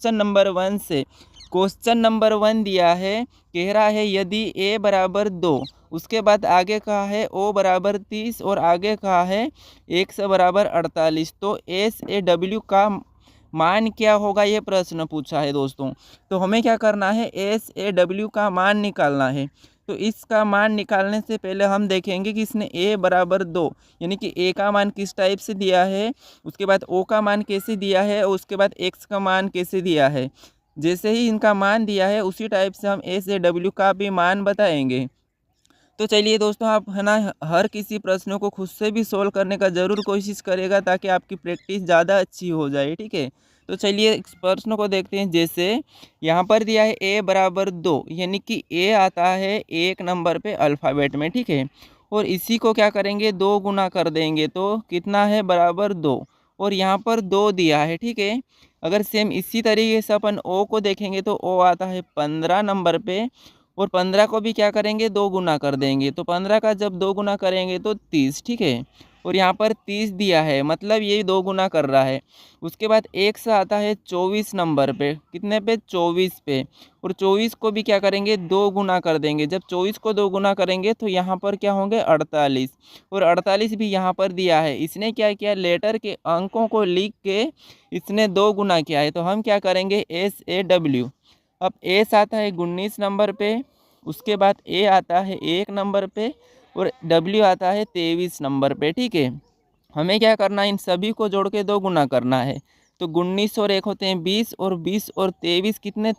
Question number 1 से। Question number 1 दिया है, कह रहा है यदि a बराबर 2, उसके बाद आगे कहा है o बराबर 30 और आगे कहा है x बराबर 48, तो एस ए डब्ल्यू का मान क्या होगा, ये प्रश्न पूछा है दोस्तों। तो हमें क्या करना है, एस ए डब्ल्यू का मान निकालना है। तो इसका मान निकालने से पहले हम देखेंगे कि इसने a बराबर 2 यानी कि a का मान किस टाइप से दिया है, उसके बाद o का मान कैसे दिया है और उसके बाद x का मान कैसे दिया है। जैसे ही इनका मान दिया है उसी टाइप से हम एस ए डब्ल्यू का भी मान बताएंगे। तो चलिए दोस्तों, आप है ना हर किसी प्रश्नों को खुद से भी सोल्व करने का ज़रूर कोशिश करेगा ताकि आपकी प्रैक्टिस ज़्यादा अच्छी हो जाए, ठीक है। तो चलिए इस प्रश्न को देखते हैं। जैसे यहाँ पर दिया है a बराबर 2 यानी कि a आता है 1 नंबर पे अल्फ़ाबेट में, ठीक है। और इसी को क्या करेंगे, 2 गुना कर देंगे तो कितना है, बराबर 2। और यहाँ पर 2 दिया है, ठीक है। अगर सेम इसी तरीके से अपन o को देखेंगे तो o आता है 15 नंबर पे, और 15 को भी क्या करेंगे, 2 गुना कर देंगे। तो 15 का जब 2 गुना करेंगे तो 30, ठीक है। और यहाँ पर 30 दिया है, मतलब ये 2 गुना कर रहा है। उसके बाद x आता है 24 नंबर पे, कितने पे, 24 पे। और 24 को भी क्या करेंगे, 2 गुना कर देंगे। जब 24 को 2 गुना करेंगे तो यहाँ पर क्या होंगे, 48। और 48 भी यहाँ पर दिया है। इसने क्या किया, लेटर के अंकों को लिख के इसने 2 गुना किया है। तो हम क्या करेंगे, एस ए डब्ल्यू। अब एस आता है 19 नंबर पे, उसके बाद ए आता है 1 नंबर पे, और डब्ल्यू आता है 23 नंबर पे, ठीक है। हमें क्या करना है, इन सभी को जोड़ के 2 गुना करना है। तो 19 और 1 होते हैं 20, और 20 और 23 कितने,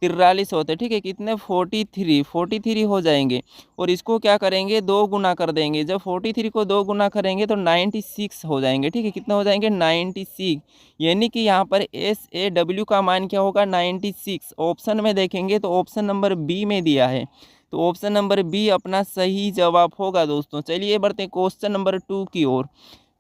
43 होते हैं, ठीक है। कितने, 43 हो जाएंगे। और इसको क्या करेंगे, 2 गुना कर देंगे। जब 43 को 2 गुना करेंगे तो 96 हो जाएंगे, ठीक है। कितने हो जाएंगे, 96। यानी कि यहाँ पर एस ए डब्ल्यू का मान क्या होगा, 96। ऑप्शन में देखेंगे तो ऑप्शन नंबर बी में दिया है, तो ऑप्शन नंबर बी अपना सही जवाब होगा दोस्तों। चलिए बढ़ते हैं क्वेश्चन नंबर 2 की ओर।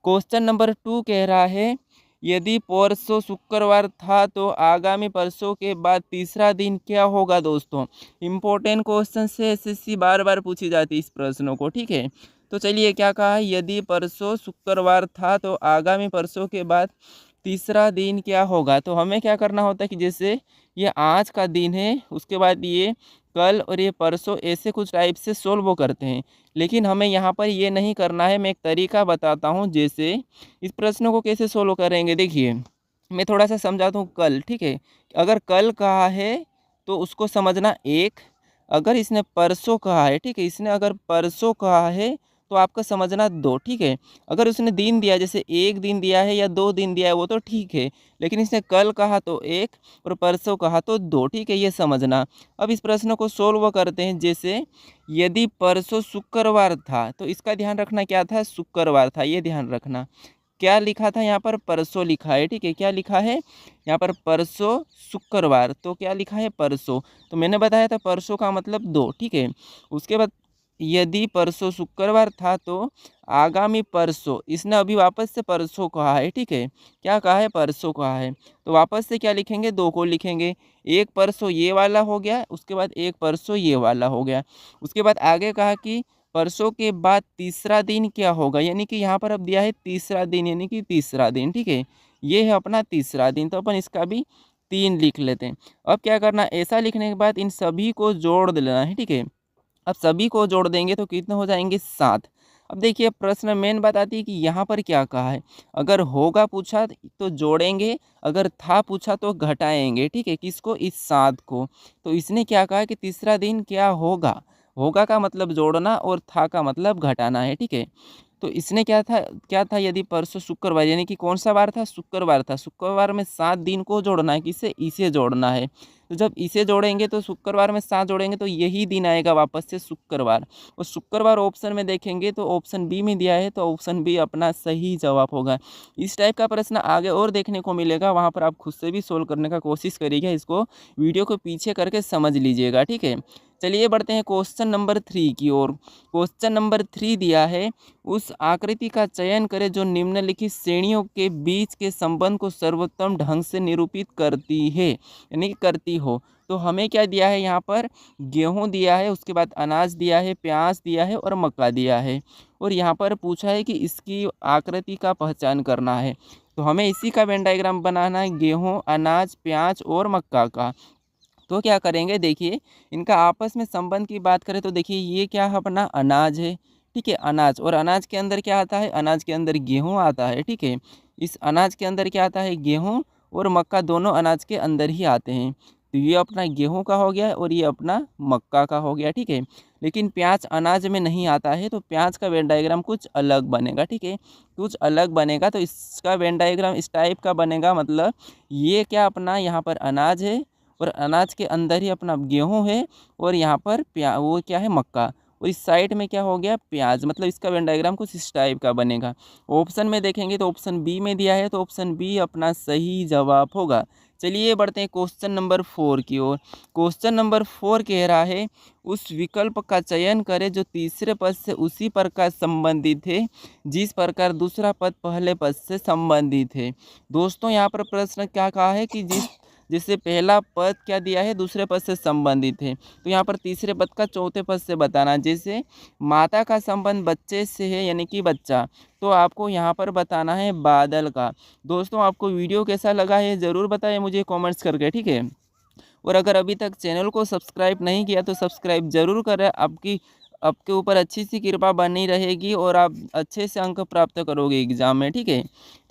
क्वेश्चन नंबर 2 कह रहा है, यदि परसों शुक्रवार था तो आगामी परसों के बाद तीसरा दिन क्या होगा। दोस्तों इम्पोर्टेंट क्वेश्चन से एसएससी बार बार पूछी जाती है इस प्रश्नों को, ठीक है। तो चलिए क्या कहा है, यदि परसों शुक्रवार था तो आगामी परसों के बाद तीसरा दिन क्या होगा। तो हमें क्या करना होता है कि जैसे ये आज का दिन है, उसके बाद ये कल और ये परसों, ऐसे कुछ टाइप से सोल्व करते हैं। लेकिन हमें यहाँ पर ये नहीं करना है। मैं एक तरीका बताता हूँ, जैसे इस प्रश्न को कैसे सोल्व करेंगे। देखिए मैं थोड़ा सा समझाता हूँ। कल, ठीक है, अगर कल कहा है तो उसको समझना 1। अगर इसने परसों कहा है, ठीक है, इसने अगर परसों कहा है तो आपका समझना 2, ठीक है। अगर उसने दिन दिया, जैसे 1 दिन दिया है या 2 दिन दिया है, वो तो ठीक है। लेकिन इसने कल कहा तो 1 और परसों कहा तो 2, ठीक है, ये समझना। अब इस प्रश्न को सोल्व करते हैं। जैसे यदि परसों शुक्रवार था तो इसका ध्यान रखना, क्या था, शुक्रवार था, ये ध्यान रखना। क्या लिखा था यहाँ पर, परसों लिखा है, ठीक है। क्या लिखा है यहाँ पर, परसों शुक्रवार, तो क्या लिखा है, परसों। तो मैंने बताया था परसों का मतलब 2, ठीक है। उसके बाद यदि परसों शुक्रवार था तो आगामी परसों, इसने अभी वापस से परसों कहा है, ठीक है। क्या कहा है, परसों कहा है। तो वापस से क्या लिखेंगे, 2 को लिखेंगे। एक परसों ये वाला हो गया, उसके बाद एक परसों ये वाला हो गया। उसके बाद आगे कहा कि परसों के बाद तीसरा दिन क्या होगा, यानी कि यहाँ पर अब दिया है तीसरा दिन, यानी कि तीसरा दिन, ठीक है। ये है अपना तीसरा दिन, तो अपन इसका भी 3 लिख लेते हैं। अब क्या करना, ऐसा लिखने के बाद इन सभी को जोड़ देना है, ठीक है। अब सभी को जोड़ देंगे तो कितने हो जाएंगे, 7। अब देखिए प्रश्न मेन बात आती है कि यहाँ पर क्या कहा है। अगर होगा पूछा तो जोड़ेंगे, अगर था पूछा तो घटाएंगे, ठीक है, किसको, इस 7 को। तो इसने क्या कहा कि तीसरा दिन क्या होगा। होगा का मतलब जोड़ना और था का मतलब घटाना है, ठीक है। तो इसने क्या था, यदि परसों शुक्रवार, यानी कि कौन सा वार था, शुक्रवार था। शुक्रवार में 7 दिन को जोड़ना है, किसे, इसे जोड़ना है। तो जब इसे जोड़ेंगे तो शुक्रवार में 7 जोड़ेंगे तो यही दिन आएगा वापस से, शुक्रवार। और शुक्रवार ऑप्शन में देखेंगे तो ऑप्शन बी में दिया है, तो ऑप्शन बी अपना सही जवाब होगा। इस टाइप का प्रश्न आगे और देखने को मिलेगा, वहाँ पर आप खुद से भी सोल्व करने का कोशिश करिएगा। इसको वीडियो को पीछे करके समझ लीजिएगा, ठीक है। चलिए बढ़ते हैं क्वेश्चन नंबर 3 की ओर। क्वेश्चन नंबर 3 दिया है, उस आकृति का चयन करें जो निम्नलिखित श्रेणियों के बीच के संबंध को सर्वोत्तम ढंग से निरूपित करती है, यानी कि करती हो। तो हमें क्या दिया है यहाँ पर, गेहूं दिया है, उसके बाद अनाज दिया है, प्याज दिया है और मक्का दिया है। और यहाँ पर पूछा है कि इसकी आकृति का पहचान करना है। तो हमें इसी का वेन डायग्राम बनाना है, गेहूँ, अनाज, प्याज और मक्का का। तो क्या करेंगे, देखिए इनका आपस में संबंध की बात करें तो देखिए ये क्या है, अपना अनाज है, ठीक है, अनाज, और अनाज के अंदर क्या आता है, अनाज के अंदर गेहूँ आता है, ठीक है। इस अनाज के अंदर क्या आता है, गेहूँ, और मक्का दोनों अनाज के अंदर ही आते हैं। तो ये अपना गेहूँ का हो गया और ये अपना मक्का का हो गया, ठीक है। लेकिन प्याज अनाज में नहीं आता है, तो प्याज का वेन डायग्राम कुछ अलग बनेगा, ठीक है, कुछ अलग बनेगा। तो इसका वेन डायग्राम इस टाइप का बनेगा, मतलब ये क्या अपना यहाँ पर अनाज है, और अनाज के अंदर ही अपना गेहूं है, और यहाँ पर वो क्या है, मक्का, और इस साइड में क्या हो गया, प्याज। मतलब इसका वेन डायग्राम कुछ इस टाइप का बनेगा। ऑप्शन में देखेंगे तो ऑप्शन बी में दिया है, तो ऑप्शन बी अपना सही जवाब होगा। चलिए बढ़ते हैं क्वेश्चन नंबर 4 की ओर। क्वेश्चन नंबर 4 कह रहा है, उस विकल्प का चयन करें जो तीसरे पद से उसी प्रकार संबंधित है जिस प्रकार दूसरा पद पहले पद से संबंधित है। दोस्तों यहाँ पर प्रश्न क्या कहा है कि जिससे पहला पद क्या दिया है, दूसरे पद से संबंधित है, तो यहाँ पर तीसरे पद का चौथे पद से बताना। जैसे माता का संबंध बच्चे से है, यानी कि बच्चा, तो आपको यहाँ पर बताना है बादल का। दोस्तों आपको वीडियो कैसा लगा है ज़रूर बताएं मुझे कमेंट्स करके, ठीक है। और अगर अभी तक चैनल को सब्सक्राइब नहीं किया तो सब्सक्राइब ज़रूर करें। आपके ऊपर अच्छी सी कृपा बनी रहेगी और आप अच्छे से अंक प्राप्त करोगे एग्जाम में, ठीक है।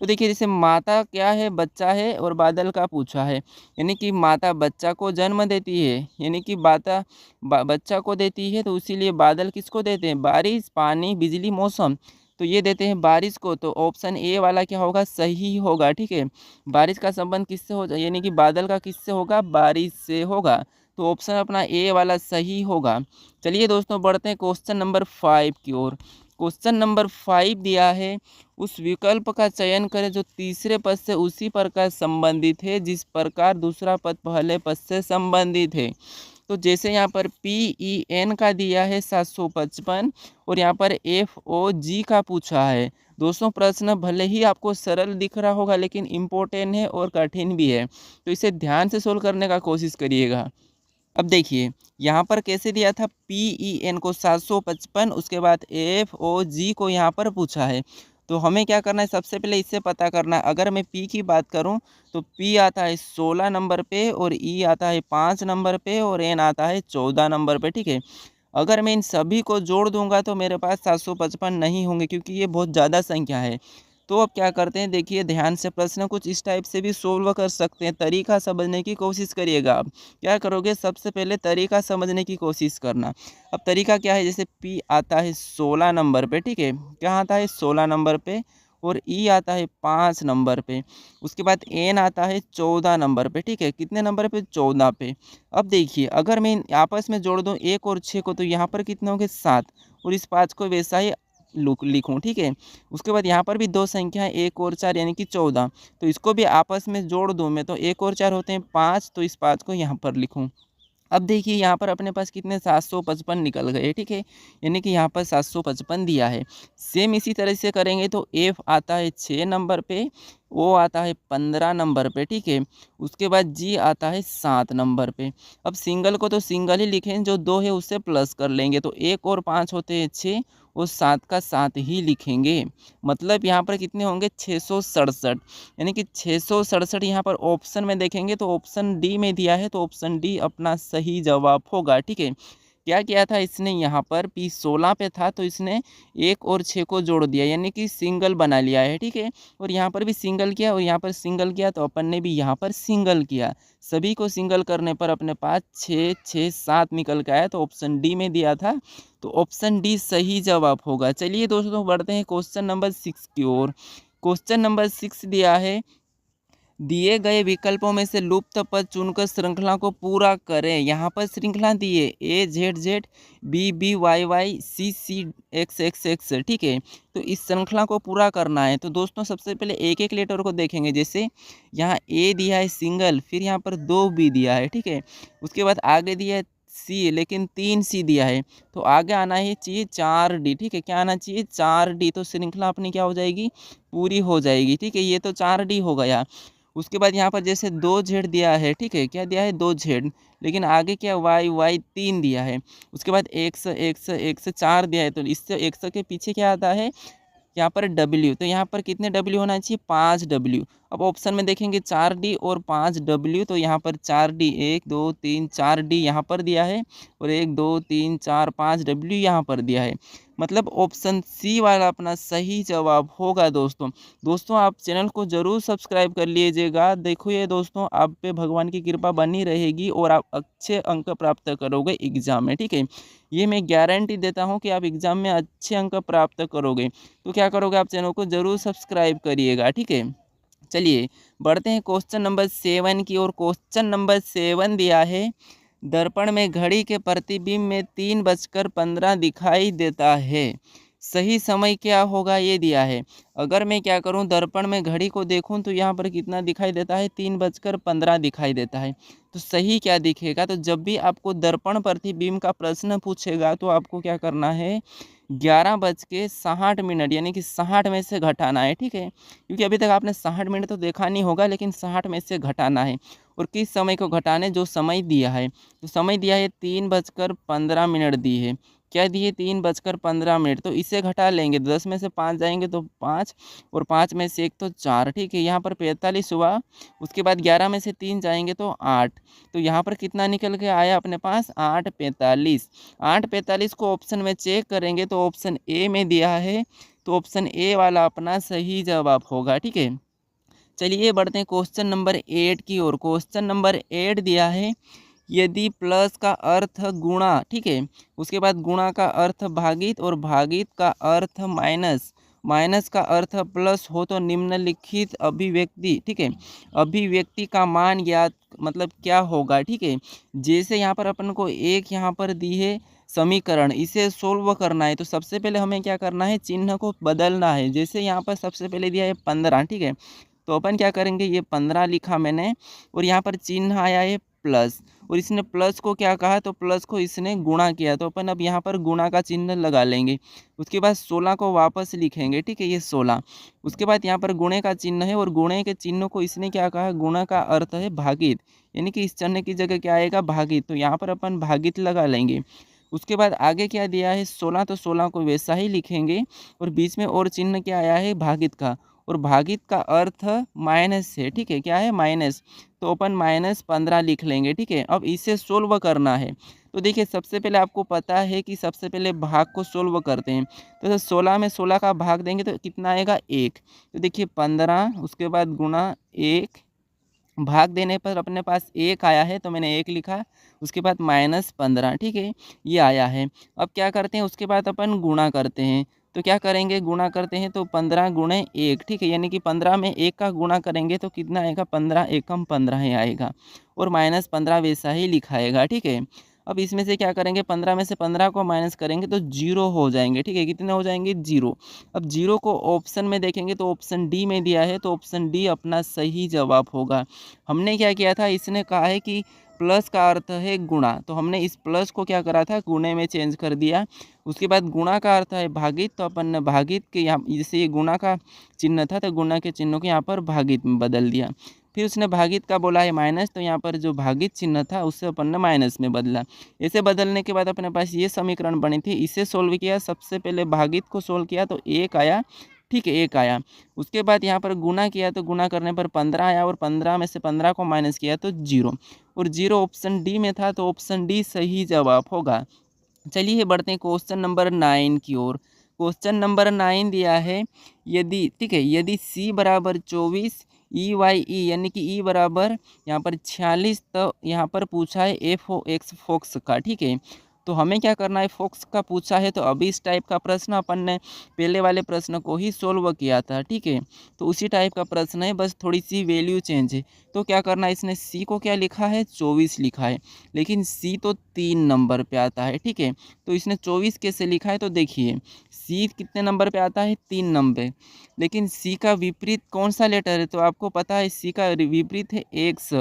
तो देखिए जैसे माता क्या है, बच्चा है, और बादल का पूछा है, यानी कि माता बच्चा को जन्म देती है, यानी कि बच्चा को देती है, तो इसीलिए बादल किसको देते हैं, बारिश, पानी, बिजली, मौसम, तो ये देते हैं बारिश को। तो ऑप्शन ए वाला क्या होगा, सही होगा, ठीक है। बारिश का संबंध किससे हो जाए, यानी कि बादल का किससे होगा, बारिश से होगा। तो ऑप्शन अपना ए वाला सही होगा। चलिए दोस्तों बढ़ते हैं क्वेश्चन नंबर 5 की ओर। क्वेश्चन नंबर 5 दिया है, उस विकल्प का चयन करें जो तीसरे पद से उसी प्रकार संबंधित है जिस प्रकार दूसरा पद पहले पद से संबंधित है। तो जैसे यहाँ पर PEN का दिया है 755, और यहाँ पर FOG का पूछा है। दोस्तों प्रश्न भले ही आपको सरल दिख रहा होगा लेकिन इम्पोर्टेंट है और कठिन भी है, तो इसे ध्यान से सोल्व करने का कोशिश करिएगा। अब देखिए यहाँ पर कैसे दिया था, PEN को 755, उसके बाद FOG को यहाँ पर पूछा है। तो हमें क्या करना है, सबसे पहले इससे पता करना है। अगर मैं P की बात करूँ तो P आता है 16 नंबर पे, और E आता है 5 नंबर पे, और N आता है 14 नंबर पे, ठीक है। अगर मैं इन सभी को जोड़ दूंगा तो मेरे पास 755 नहीं होंगे, क्योंकि ये बहुत ज़्यादा संख्या है। तो अब क्या करते हैं, देखिए ध्यान से, प्रश्न कुछ इस टाइप से भी सोल्व कर सकते हैं। तरीका समझने की कोशिश करिएगा। आप क्या करोगे, सबसे पहले तरीका समझने की कोशिश करना। अब तरीका क्या है, जैसे P आता है 16 नंबर पे, ठीक है, क्या आता है 16 नंबर पे, और E आता है 5 नंबर पे, उसके बाद N आता है 14 नंबर पे, ठीक है, कितने नंबर पे, 14 पे। अब देखिए अगर मैं आपस में जोड़ दूँ 1 और 6 को, तो यहाँ पर कितने होंगे, 7, और इस 5 को वैसा ही लिखूँ, ठीक है। उसके बाद यहाँ पर भी दो संख्या है, 1 और 4 यानी कि 14, तो इसको भी आपस में जोड़ दूँ मैं, तो 1 और 4 होते हैं 5, तो इस 5 को यहाँ पर लिखूँ। अब देखिए यहाँ पर अपने पास कितने 755 निकल गए, ठीक है, यानी कि यहाँ पर 755 दिया है। सेम इसी तरह से करेंगे तो F आता है 6 नंबर पे, O आता है 15 नंबर पे, ठीक है, उसके बाद G आता है 7 नंबर पे। अब सिंगल को तो सिंगल ही लिखें, जो 2 है उससे प्लस कर लेंगे, तो 1 और 5 होते हैं 6, और 7 का 7 ही लिखेंगे। मतलब यहाँ पर कितने होंगे, 667, यानी कि 667 यहाँ पर ऑप्शन में देखेंगे तो ऑप्शन डी में दिया है, तो ऑप्शन डी अपना सही जवाब होगा, ठीक है। क्या किया था इसने, यहाँ पर P 16 पे था तो इसने 1 और 6 को जोड़ दिया, यानी कि सिंगल बना लिया है, ठीक है। और यहाँ पर भी सिंगल किया और यहाँ पर सिंगल किया, तो अपन ने भी यहाँ पर सिंगल किया। सभी को सिंगल करने पर अपने पास 6 6 7 निकल के आया, तो ऑप्शन डी में दिया था, तो ऑप्शन डी सही जवाब होगा। चलिए दोस्तों बढ़ते हैं क्वेश्चन नंबर 6 की ओर। क्वेश्चन नंबर 6 दिया है, दिए गए विकल्पों में से लुप्त पद चुनकर श्रृंखला को पूरा करें। यहाँ पर श्रृंखला दिए AZZ, BBYY, CCXXX, ठीक है। तो इस श्रृंखला को पूरा करना है। तो दोस्तों सबसे पहले एक एक लेटर को देखेंगे। जैसे यहाँ A दिया है सिंगल, फिर यहाँ पर 2 B दिया है, ठीक है। उसके बाद आगे दिया है C, लेकिन 3 C दिया है, तो आगे आना ही चाहिए 4 D, ठीक है। क्या आना चाहिए, 4 D, तो श्रृंखला अपनी क्या हो जाएगी, पूरी हो जाएगी, ठीक है। ये तो 4 D हो गया। उसके बाद यहाँ पर जैसे 2 Z दिया है, ठीक है, क्या दिया है, 2 Z, लेकिन आगे क्या Y 3 दिया है। उसके बाद X 4 दिया है, तो इससे X के पीछे क्या आता है, यहाँ पर W, तो यहाँ पर कितने W होना चाहिए, 5W। अब ऑप्शन में देखेंगे 4D और 5W, तो यहाँ पर 4D 1 2 3 4D यहाँ पर दिया है और 1 2 3 4 5W यहाँ पर दिया है। मतलब ऑप्शन सी वाला अपना सही जवाब होगा दोस्तों। दोस्तों आप चैनल को ज़रूर सब्सक्राइब कर लीजिएगा। देखो ये दोस्तों, आप पे भगवान की कृपा बनी रहेगी और आप अच्छे अंक प्राप्त करोगे एग्जाम में, ठीक है। ये मैं गारंटी देता हूँ कि आप एग्जाम में अच्छे अंक प्राप्त करोगे। तो क्या करोगे, आप चैनल को ज़रूर सब्सक्राइब करिएगा, ठीक है। चलिए बढ़ते हैं क्वेश्चन नंबर 7 की ओर। क्वेश्चन नंबर 7 दिया है, दर्पण में घड़ी के प्रतिबिंब में 3:15 दिखाई देता है, सही समय क्या होगा, ये दिया है। अगर मैं क्या करूं, दर्पण में घड़ी को देखूं तो यहाँ पर कितना दिखाई देता है, 3:15 दिखाई देता है। तो सही क्या दिखेगा, तो जब भी आपको दर्पण प्रतिबिंब का प्रश्न पूछेगा तो आपको क्या करना है, 11:60 यानी कि 60 में से घटाना है, ठीक है। क्योंकि अभी तक आपने 60 मिनट तो देखा नहीं होगा, लेकिन 60 में से घटाना है। और किस समय को घटाने, जो समय दिया है, तो समय दिया है 3:15 दी है। क्या दिए, 3:15, तो इसे घटा लेंगे, 10 में से 5 जाएंगे तो 5 और 5 में से 1 तो 4, ठीक है। यहाँ पर 45 हुआ। उसके बाद 11 में से 3 जाएंगे तो 8, तो यहाँ पर कितना निकल के आया अपने पास, 8:45। 8:45 को ऑप्शन में चेक करेंगे तो ऑप्शन ए में दिया है, तो ऑप्शन ए वाला अपना सही जवाब होगा, ठीक है। चलिए बढ़ते हैं क्वेश्चन नंबर 8 की ओर। क्वेश्चन नंबर 8 दिया है, यदि प्लस का अर्थ गुणा, ठीक है, उसके बाद गुणा का अर्थ भागित और भागित का अर्थ माइनस, माइनस का अर्थ प्लस हो तो निम्नलिखित अभिव्यक्ति, ठीक है, अभिव्यक्ति का मान ज्ञात मतलब क्या होगा, ठीक है। जैसे यहाँ पर अपन को एक यहाँ पर दी है समीकरण, इसे सोल्व करना है, तो सबसे पहले हमें क्या करना है, चिन्ह को बदलना है। जैसे यहाँ पर सबसे पहले दिया है 15, ठीक है, तो अपन क्या करेंगे, ये 15 लिखा मैंने और यहाँ पर चिन्ह आया है प्लस, और इसने प्लस को क्या कहा, तो प्लस को इसने गुणा किया, तो अपन अब यहाँ पर गुणा का चिन्ह लगा लेंगे। उसके बाद 16 को वापस लिखेंगे, ठीक है, ये 16। उसके बाद यहाँ पर गुणे का चिन्ह है और गुणे के चिन्ह को इसने क्या कहा, गुणा का अर्थ है भागित, यानी कि इस चिन्ह की जगह क्या आएगा, भागित, तो यहाँ पर अपन भागित लगा लेंगे। उसके बाद आगे क्या दिया है 16, तो 16 को वैसा ही लिखेंगे और बीच में और चिन्ह क्या आया है, भागित का, और भागित का अर्थ माइनस है, ठीक है, क्या है, माइनस, तो अपन -15 लिख लेंगे, ठीक है। अब इसे सोल्व करना है, तो देखिए सबसे पहले आपको पता है कि सबसे पहले भाग को सोल्व करते हैं, तो 16 में 16 का भाग देंगे तो कितना आएगा, 1, तो देखिए 15, उसके बाद गुणा 1, भाग देने पर अपने पास 1 आया है तो मैंने 1 लिखा, उसके बाद -15, ठीक है, ये आया है। अब क्या करते हैं, उसके बाद अपन गुणा करते हैं, तो क्या करेंगे, गुणा करते हैं तो 15 गुणे 1, ठीक है, यानी कि 15 में 1 का गुणा करेंगे तो कितना आएगा, 15 एकम 15 ही आएगा और -15 वैसा ही लिखाएगा, ठीक है। अब इसमें से क्या करेंगे, 15 में से 15 को माइनस करेंगे तो 0 हो जाएंगे, ठीक है, कितने हो जाएंगे, 0। अब 0 को ऑप्शन में देखेंगे तो ऑप्शन डी में दिया है, तो ऑप्शन डी अपना सही जवाब होगा। हमने क्या किया था, इसने कहा है कि प्लस का अर्थ है गुणा, तो हमने इस प्लस को क्या करा था, गुणे में चेंज कर दिया। उसके बाद गुणा का अर्थ है भागित, तो अपन ने भागित के यहाँ, जैसे ये गुणा का चिन्ह था तो गुणा के चिन्ह को यहाँ पर भागित में बदल दिया। फिर उसने भागित का बोला है माइनस, तो यहाँ पर जो भागित चिन्ह था उससे अपन ने माइनस में बदला। ऐसे बदलने के बाद अपने पास ये समीकरण बनी थी, इसे सोल्व किया, सबसे पहले भागित को सोल्व किया तो 1 आया, ठीक है, 1 आया। उसके बाद यहाँ पर गुणा किया तो गुणा करने पर 15 आया और 15 में से 15 को माइनस किया तो 0, और 0 ऑप्शन डी में था, तो ऑप्शन डी सही जवाब होगा। चलिए बढ़ते हैं क्वेश्चन नंबर 9 की ओर। क्वेश्चन नंबर 9 दिया है, यदि, ठीक है, यदि c बराबर 24, ई वाई ई यानी कि ई बराबर यहाँ पर 46, तो यहाँ पर पूछा है एफ ओ एक्स फोक्स का, ठीक है। तो हमें क्या करना है, फोक्स का पूछा है तो अभी इस टाइप का प्रश्न अपन ने पहले वाले प्रश्न को ही सोल्व किया था, ठीक है, तो उसी टाइप का प्रश्न है, बस थोड़ी सी वैल्यू चेंज है। तो क्या करना है, इसने सी को क्या लिखा है, 24 लिखा है, लेकिन सी तो 3 नंबर पे आता है, ठीक है, तो इसने 24 कैसे लिखा है, तो देखिए सी कितने नंबर पे आता है, 3 नंबर, लेकिन सी का विपरीत कौन सा लेटर है, तो आपको पता है सी का विपरीत है एक्स,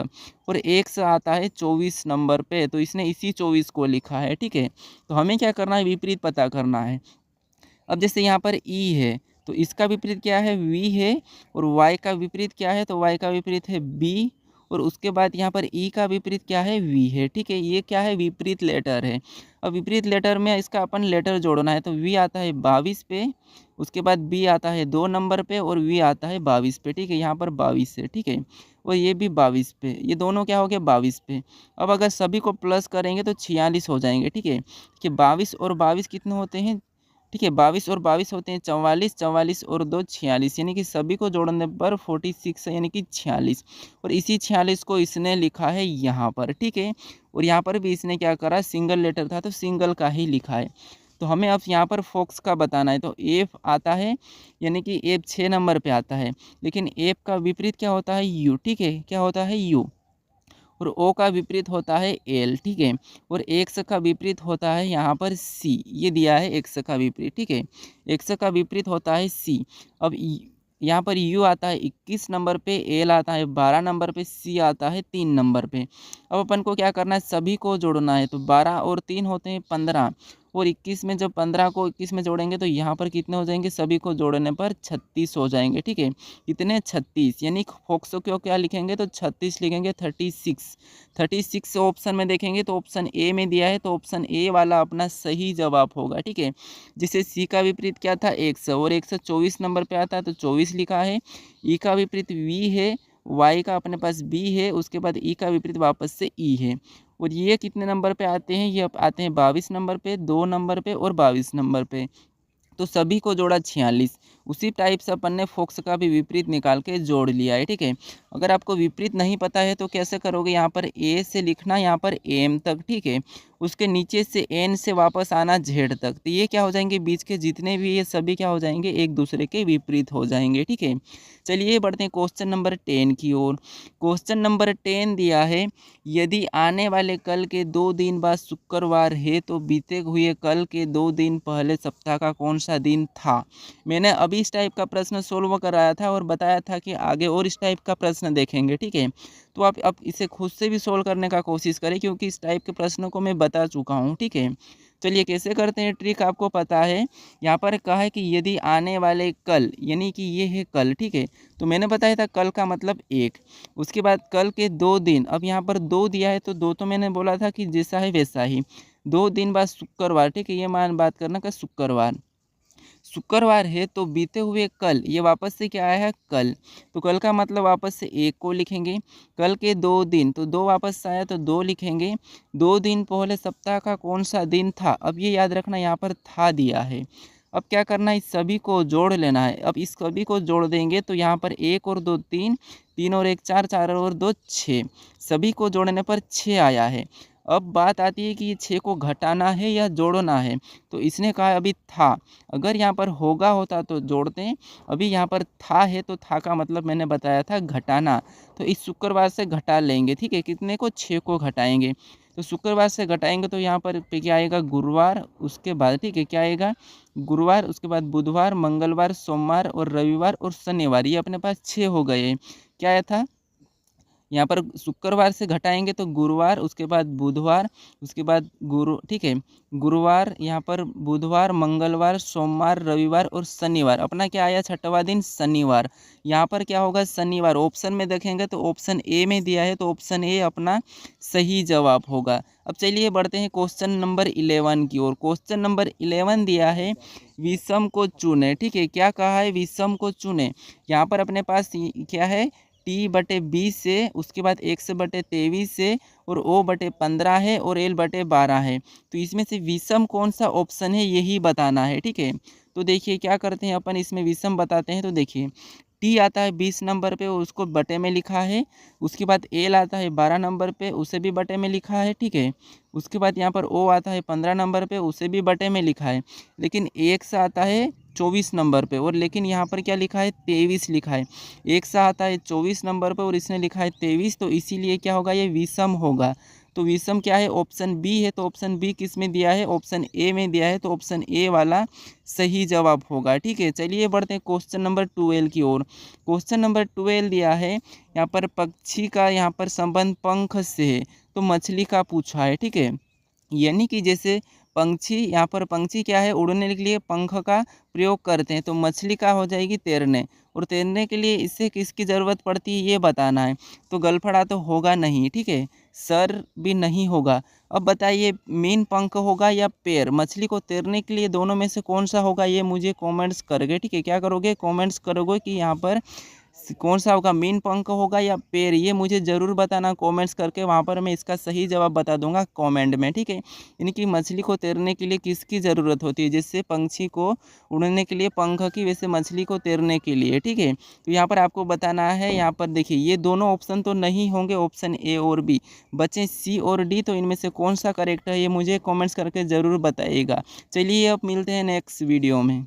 और एक्स आता है 24 नंबर पे, तो इसने इसी 24 को लिखा है, ठीक है। तो हमें क्या करना है, विपरीत पता करना है। अब जैसे यहाँ पर ई है तो इसका विपरीत क्या है, वी है, और वाई का विपरीत क्या है, तो वाई का विपरीत है बी, और उसके बाद यहाँ पर ई का विपरीत क्या है, वी है। ठीक है, ये क्या है, विपरीत लेटर है। अब विपरीत लेटर में इसका अपन लेटर जोड़ना है, तो वी आता है 22 पे, उसके बाद बी आता है 2 नंबर पे और वी आता है 22 पे। ठीक है, यहाँ पर 22 है। ठीक है, और ये भी 22 पे, ये दोनों क्या हो गया 22 पे। अब अगर सभी को प्लस करेंगे तो 46 हो जाएंगे। ठीक है, कि 22 और 22 कितने होते हैं, ठीक है, 22 और 22 होते हैं 44, 44 और 2 46, यानी कि सभी को जोड़ने पर 46 यानी कि 46। और इसी 46 को इसने लिखा है यहाँ पर। ठीक है, और यहाँ पर भी इसने क्या करा, सिंगल लेटर था तो सिंगल का ही लिखा है। तो हमें अब यहाँ पर फोक्स का बताना है, तो एफ आता है, यानी कि एफ 6 नंबर पे आता है, लेकिन एफ का विपरीत क्या होता है, यू। ठीक है, क्या होता है, यू। और ओ का विपरीत होता है एल। ठीक है, और एक्स का विपरीत होता है यहाँ पर सी, ये दिया है एक्स का विपरीत। ठीक है, एक्स का विपरीत होता है सी। अब यहाँ पर यू आता है 21 नंबर पे, एल आता है 12 नंबर पे, सी आता है 3 नंबर पे। अब अपन को क्या करना है, सभी को जोड़ना है, तो 12 और 3 होते हैं 15, और 21 में जब 15 को 21 में जोड़ेंगे तो यहाँ पर कितने हो जाएंगे, सभी को जोड़ने पर 36 हो जाएंगे। ठीक है, कितने, 36, यानी फोक्सो को क्या लिखेंगे, तो 36 लिखेंगे, 36। 36 ऑप्शन में देखेंगे तो ऑप्शन ए में दिया है, तो ऑप्शन ए वाला अपना सही जवाब होगा। ठीक है, जिसे सी का विपरीत क्या था, 100, और 124 नंबर पे आता है तो 24 लिखा है। ई का विपरीत वी है, वाई का अपने पास बी है, उसके बाद ई का विपरीत वापस से ई है। और ये कितने नंबर पे आते हैं, ये आते हैं 22 नंबर पे, 2 नंबर पे और 22 नंबर पे। तो सभी को जोड़ा 46। उसी टाइप से अपन ने फोक्स का भी विपरीत निकाल के जोड़ लिया है। ठीक है, अगर आपको विपरीत नहीं पता है तो कैसे करोगे, यहाँ पर ए से लिखना, यहाँ पर एम तक। ठीक है, उसके नीचे से एन से वापस आना जेड तक, तो ये क्या हो जाएंगे, बीच के जितने भी ये सभी क्या हो जाएंगे, एक दूसरे के विपरीत हो जाएंगे। ठीक है, चलिए बढ़ते हैं क्वेश्चन नंबर 10 की ओर। क्वेश्चन नंबर 10 दिया है, यदि आने वाले कल के 2 दिन बाद शुक्रवार है तो बीते हुए कल के 2 दिन पहले सप्ताह का कौन सा दिन था। मैंने अभी इस टाइप का प्रश्न सोल्व कराया था और बताया था कि आगे और इस टाइप का प्रश्न देखेंगे। ठीक है, तो आप अब इसे खुद से भी सोल्व करने का कोशिश करें, क्योंकि इस टाइप के प्रश्नों को मैं बता चुका हूँ। ठीक है, चलिए कैसे करते हैं, ट्रिक आपको पता है। यहाँ पर कहा है कि यदि आने वाले कल, यानी कि ये है कल। ठीक है, तो मैंने बताया था कल का मतलब 1, उसके बाद कल के 2 दिन, अब यहाँ पर 2 दिया है तो 2 तो मैंने बोला था कि जैसा है वैसा ही, 2 दिन बाद शुक्रवार। ठीक है, ये मान बात करना का शुक्रवार, शुक्रवार है तो बीते हुए कल, ये वापस से क्या आया है, कल। तो कल का मतलब वापस से 1 को लिखेंगे, कल के 2 दिन, तो 2 वापस से आया तो 2 लिखेंगे। 2 दिन पहले सप्ताह का कौन सा दिन था, अब ये याद रखना, यहाँ पर था दिया है। अब क्या करना है, इस सभी को जोड़ लेना है। अब इस सभी को जोड़ देंगे तो यहाँ पर 1 और 2 3, 3 और 1 4, 4 और 2 6, सभी को जोड़ने पर 6 आया है। अब बात आती है कि ये 6 को घटाना है या जोड़ना है, तो इसने कहा अभी था, अगर यहाँ पर होगा होता तो जोड़ते हैं, अभी यहाँ पर था है तो था का मतलब मैंने बताया था घटाना, तो इस शुक्रवार से घटा लेंगे। ठीक है, कितने को, 6 को घटाएंगे, तो शुक्रवार से घटाएंगे तो यहाँ पर पे क्या आएगा, गुरुवार, उसके बाद ठीक है क्या आएगा, गुरुवार, उसके बाद बुधवार, मंगलवार, सोमवार और रविवार और शनिवार, ये अपने पास 6 हो गए। क्या आया था, यहाँ पर शुक्रवार से घटाएंगे तो गुरुवार, उसके बाद बुधवार, उसके बाद गुरु, ठीक है, गुरुवार, यहाँ पर बुधवार, मंगलवार, सोमवार, रविवार और शनिवार, अपना क्या आया, छठवां दिन शनिवार। यहाँ पर क्या होगा, शनिवार। ऑप्शन में देखेंगे तो ऑप्शन ए में दिया है, तो ऑप्शन ए अपना सही जवाब होगा। अब चलिए बढ़ते हैं क्वेश्चन नंबर 11 की ओर। क्वेश्चन नंबर 11 दिया है, विषम को चुने। ठीक है, क्या कहा है, विषम को चुने। यहाँ पर अपने पास क्या है, टी बटे 20 से, उसके बाद एक्स बटे 23 से, और ओ बटे 15 है, और एल बटे 12 है। तो इसमें से विषम कौन सा ऑप्शन है यही बताना है। ठीक है, तो देखिए क्या करते हैं अपन, इसमें विषम बताते हैं। तो देखिए टी आता है 20 नंबर पे, उसको बटे में लिखा है। उसके बाद एल आता है 12 नंबर पे, उसे भी बटे में लिखा है। ठीक है, उसके बाद यहाँ पर ओ आता है 15 नंबर पे, उसे भी बटे में लिखा है। लेकिन एक्स आता है 24 नंबर पे, और लेकिन यहाँ पर क्या लिखा है, 23 लिखा है। एक्स आता है 24 नंबर पे और इसने लिखा है 23, तो इसीलिए क्या होगा, ये विषम होगा। तो विषम क्या है, ऑप्शन बी है। तो ऑप्शन बी किस में दिया है, ऑप्शन ए में दिया है, तो ऑप्शन ए वाला सही जवाब होगा। ठीक है, चलिए बढ़ते हैं क्वेश्चन नंबर 12 की ओर। क्वेश्चन नंबर 12 दिया है, यहाँ पर पक्षी का यहाँ पर संबंध पंख से है, तो मछली का पूछा है। ठीक है, यानी कि जैसे पंछी, यहाँ पर पंछी क्या है, उड़ने के लिए पंख का प्रयोग करते हैं, तो मछली का हो जाएगी तैरने, और तैरने के लिए इससे किसकी ज़रूरत पड़ती है ये बताना है। तो गलफड़ा तो होगा नहीं, ठीक है, सर भी नहीं होगा। अब बताइए मीन पंख होगा या पैर, मछली को तैरने के लिए दोनों में से कौन सा होगा, ये मुझे कमेंट्स करोगे, ठीक है, क्या करोगे, कमेंट्स करोगे कि यहाँ पर कौन सा होगा, मीन पंख होगा या पैर, ये मुझे ज़रूर बताना कमेंट्स करके, वहाँ पर मैं इसका सही जवाब बता दूंगा कमेंट में, ठीक है। यानी कि मछली को तैरने के लिए किसकी ज़रूरत होती है, जैसे पंछी को उड़ने के लिए पंख की, वैसे मछली को तैरने के लिए, ठीक है। तो यहाँ पर आपको बताना है, यहाँ पर देखिए ये दोनों ऑप्शन तो नहीं होंगे, ऑप्शन ए और बी बचे, सी और डी, तो इनमें से कौन सा करेक्ट है ये मुझे कमेंट्स करके ज़रूर बताइएगा। चलिए अब मिलते हैं नेक्स्ट वीडियो में।